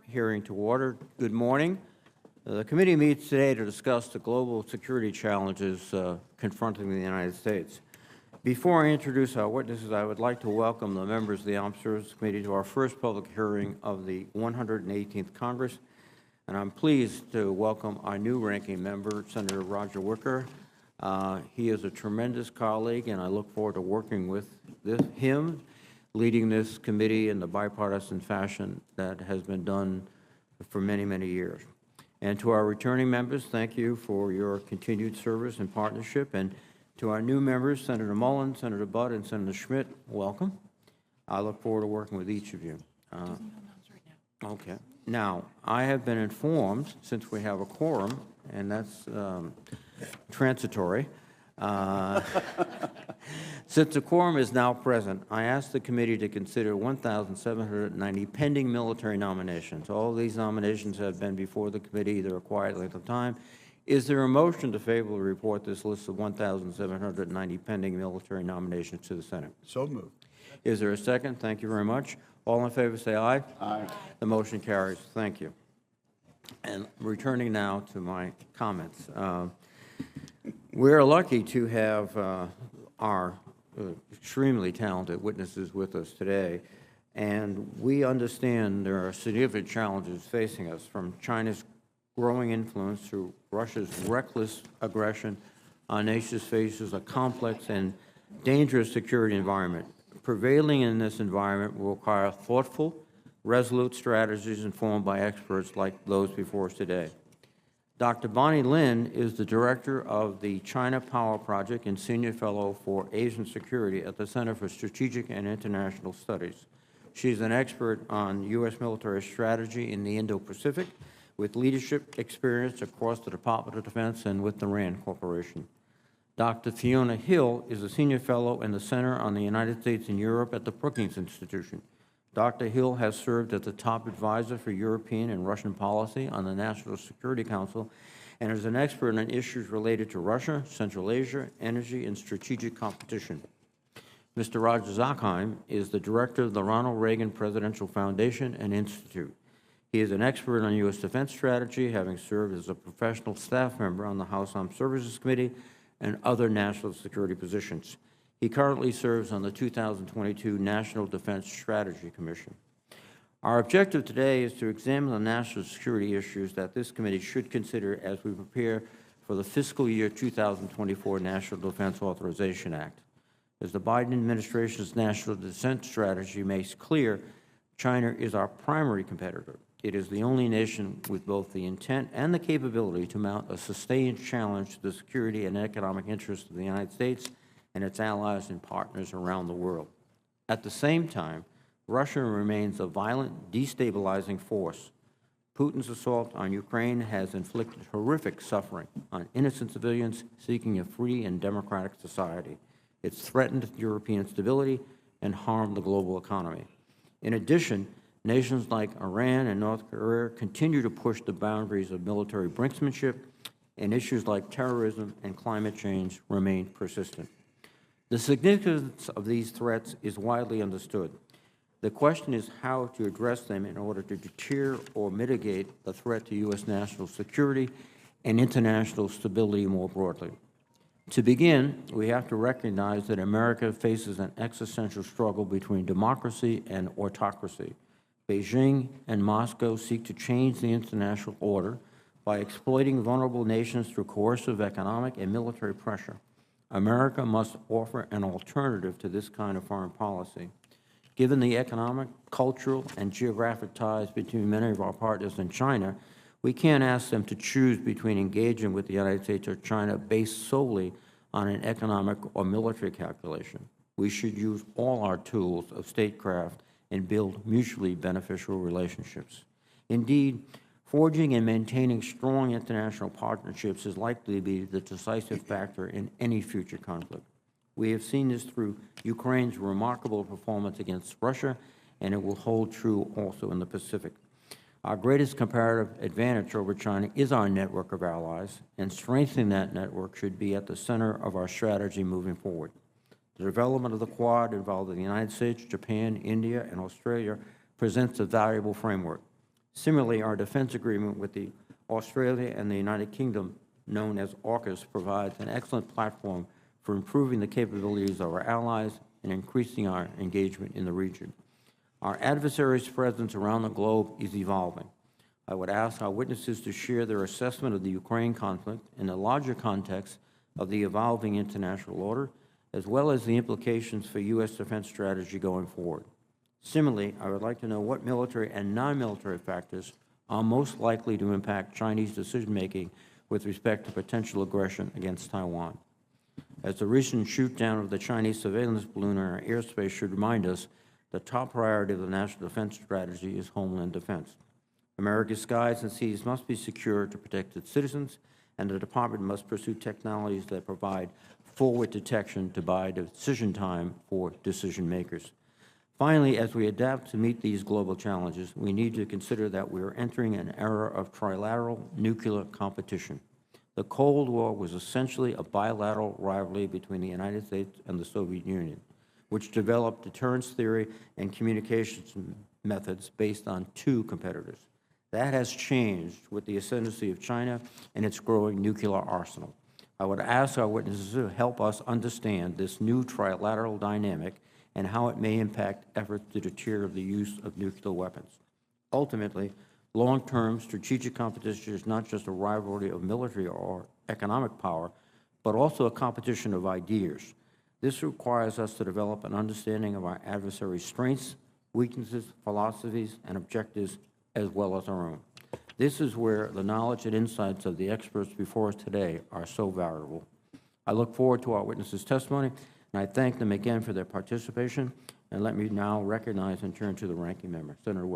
hearing to order. Good morning. The committee meets today to discuss the global security challenges confronting the United States. Before I introduce our witnesses, I would like to welcome the members of the Armed Services Committee to our first public hearing of the 118th Congress. And I'm pleased to welcome our new ranking member, Senator Roger Wicker. He is a tremendous colleague, and I look forward to working with him, leading this committee in the bipartisan fashion that has been done for many, many years. And to our returning members, thank you for your continued service and partnership. And to our new members, Senator Mullin, Senator Budd, and Senator Schmidt, welcome. I look forward to working with each of you. Okay. Now, I have been informed, since we have a quorum, and that's transitory, since the quorum is now present, I ask the committee to consider 1,790 pending military nominations. All of these nominations have been before the committee either a quiet length of time. Is there a motion to favorably report this list of 1,790 pending military nominations to the Senate? So moved. Is there a second? Thank you very much. All in favor say aye. Aye. The motion carries. Thank you. And returning now to my comments. We're lucky to have our extremely talented witnesses with us today, and we understand there are significant challenges facing us, from China's growing influence to Russia's reckless aggression. Our nation faces a complex and dangerous security environment. Prevailing in this environment will require thoughtful, resolute strategies informed by experts like those before us today. Dr. Bonnie Lin is the director of the China Power Project and senior fellow for Asian security at the Center for Strategic and International Studies. She's an expert on U.S. military strategy in the Indo-Pacific, with leadership experience across the Department of Defense and with the RAND Corporation. Dr. Fiona Hill is a senior fellow in the Center on the United States and Europe at the Brookings Institution. Dr. Hill has served as the top advisor for European and Russian policy on the National Security Council and is an expert on issues related to Russia, Central Asia, energy, and strategic competition. Mr. Roger Zakheim is the director of the Ronald Reagan Presidential Foundation and Institute. He is an expert on U.S. defense strategy, having served as a professional staff member on the House Armed Services Committee and other national security positions. He currently serves on the 2022 National Defense Strategy Commission. Our objective today is to examine the national security issues that this committee should consider as we prepare for the fiscal year 2024 National Defense Authorization Act. As the Biden administration's national defense strategy makes clear, China is our primary competitor. It is the only nation with both the intent and the capability to mount a sustained challenge to the security and economic interests of the United States and its allies and partners around the world. At the same time, Russia remains a violent, destabilizing force. Putin's assault on Ukraine has inflicted horrific suffering on innocent civilians seeking a free and democratic society. It's threatened European stability and harmed the global economy. In addition, nations like Iran and North Korea continue to push the boundaries of military brinksmanship, and issues like terrorism and climate change remain persistent. The significance of these threats is widely understood. The question is how to address them in order to deter or mitigate the threat to U.S. national security and international stability more broadly. To begin, we have to recognize that America faces an existential struggle between democracy and autocracy. Beijing and Moscow seek to change the international order by exploiting vulnerable nations through coercive economic and military pressure. America must offer an alternative to this kind of foreign policy. Given the economic, cultural, and geographic ties between many of our partners in China, we can't ask them to choose between engaging with the United States or China based solely on an economic or military calculation. We should use all our tools of statecraft and build mutually beneficial relationships. Indeed, forging and maintaining strong international partnerships is likely to be the decisive factor in any future conflict. We have seen this through Ukraine's remarkable performance against Russia, and it will hold true also in the Pacific. Our greatest comparative advantage over China is our network of allies, and strengthening that network should be at the center of our strategy moving forward. The development of the Quad involving the United States, Japan, India, and Australia presents a valuable framework. Similarly, our defense agreement with Australia and the United Kingdom, known as AUKUS, provides an excellent platform for improving the capabilities of our allies and increasing our engagement in the region. Our adversaries' presence around the globe is evolving. I would ask our witnesses to share their assessment of the Ukraine conflict in the larger context of the evolving international order, as well as the implications for U.S. defense strategy going forward. Similarly, I would like to know what military and non-military factors are most likely to impact Chinese decision-making with respect to potential aggression against Taiwan. As the recent shoot-down of the Chinese surveillance balloon in our airspace should remind us, the top priority of the national defense strategy is homeland defense. America's skies and seas must be secure to protect its citizens, and the Department must pursue technologies that provide forward detection to buy decision time for decision makers. Finally, as we adapt to meet these global challenges, we need to consider that we are entering an era of trilateral nuclear competition. The Cold War was essentially a bilateral rivalry between the United States and the Soviet Union, which developed deterrence theory and communications methods based on two competitors. That has changed with the ascendancy of China and its growing nuclear arsenal. I would ask our witnesses to help us understand this new trilateral dynamic and how it may impact efforts to deter the use of nuclear weapons. Ultimately, long-term strategic competition is not just a rivalry of military or economic power, but also a competition of ideas. This requires us to develop an understanding of our adversaries' strengths, weaknesses, philosophies, and objectives, as well as our own. This is where the knowledge and insights of the experts before us today are so valuable. I look forward to our witnesses' testimony, and I thank them again for their participation. And let me now recognize and turn to the ranking member, Senator Wicker.